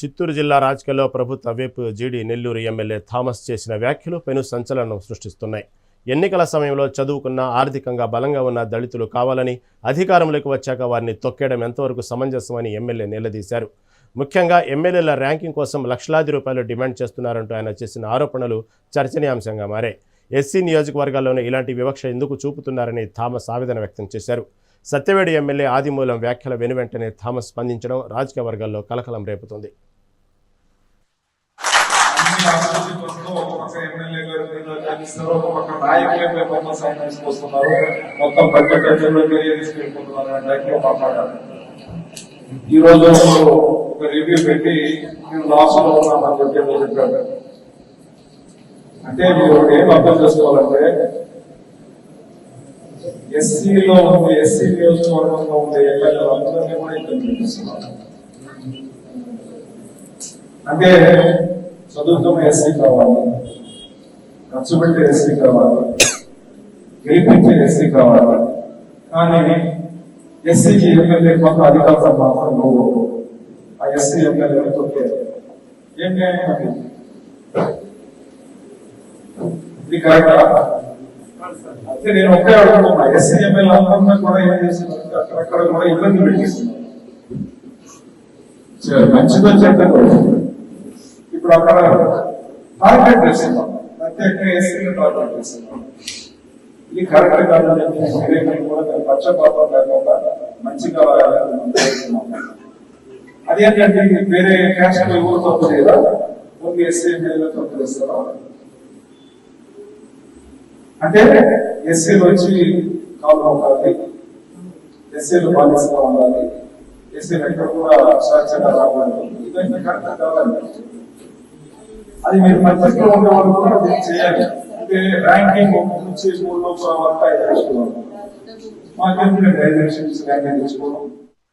చిత్తూరు జిల్లా రాజకీయాల్లో ప్రభుత్వ విప్ జీడీ నెల్లూరు ఎమ్మెల్యే థామస్ చేసిన వ్యాఖ్యలు పెను సంచలనం సృష్టిస్తున్నాయి. ఎన్నికల సమయంలో చదువుకున్న ఆర్థికంగా బలంగా ఉన్న దళితులు కావాలని అధికారంలోకి వచ్చాక వారిని తొక్కేయడం ఎంతవరకు సమంజసమని ఎమ్మెల్యే నిలదీశారు. ముఖ్యంగా ఎమ్మెల్యేల ర్యాంకింగ్ కోసం లక్షలాది రూపాయలు డిమాండ్ చేస్తున్నారంటూ ఆయన చేసిన ఆరోపణలు చర్చనీయాంశంగా మారాయి. ఎస్సీ నియోజకవర్గాల్లోనే ఇలాంటి వివక్ష ఎందుకు చూపుతున్నారని థామస్ ఆవేదన వ్యక్తం చేశారు. సత్యవేడు ఎమ్మెల్యే ఆదిమూలం వ్యాఖ్యల వెనువెంటనే థామస్ స్పందించడం రాజకీయ వర్గాల్లో కలకలం రేపుతుంది. ఈ రోజు ఒక రివ్యూ పెట్టి లాస్ లో ఉన్నామని చెప్పారు. అంటే మీరు ఏం అర్థం చేసుకోవాలంటే ఎస్సీలో ఉండే ఎస్సీ నియోజకవర్గంలో ఉండే ఎమ్మెల్యేలు అందరినీ కూడా ఇక్కడ చూపిస్తున్నారు. అంటే చదువుతున్న ఎస్సీ కావాలి, ఖర్చు పెట్టే ఎస్సీ కావాలి, గెలిపించే ఎస్సీ కావాలి. కానీ ఎస్సీకి ఎమ్మెల్యే కొంత అధికారం మాత్రం నువ్వు ఆ ఎస్సీ ఎమ్మెల్యేని తొక్కే ఏం న్యాయం? ఇది కరెక్టా? అయితే నేను ఒకే అడుగుతున్నా, ఎస్సీ ఎమ్మెల్యే అందరినీ కూడా ఏం చేస్తున్నారు, అక్కడక్కడ కూడా ఇబ్బంది పెట్టిస్తున్నారు. మంచిదో చెడ్డదో ఇప్పుడు అక్కడ టార్గెట్ చేస్తున్నాం, ప్రత్యేకంగా ఎస్సీని టార్గెట్ చేస్తున్నాం. ఇది కరెక్ట్ కాదని కూడా పక్షపాతం లేకుండా మంచిగా అదేంటంటే వేరే క్యాస్ట్ ఎవరు తప్పు లేదా, ఓన్లీ ఎస్సీ ఎమ్మెల్యే తప్పు చేస్తారా? అంటే ఎస్సీలు వచ్చి కాలు ఉండాలి, ఎస్సీలు బాధ్యతగా ఉండాలి, ఎస్సీలు ఎక్కడ కూడా స్వేచ్ఛగా రావాలి, ఇవన్నీ కరెక్ట్ కావాలి. అది మీరు మధ్యలో ఉండే వాళ్ళు కూడా చేయాలి. అంటే ర్యాంకింగ్ నుంచి 3 లోక్సభ 5 లక్షలు మాకు 5 లక్షలు ర్యాంకింగ్ తెచ్చుకోవడం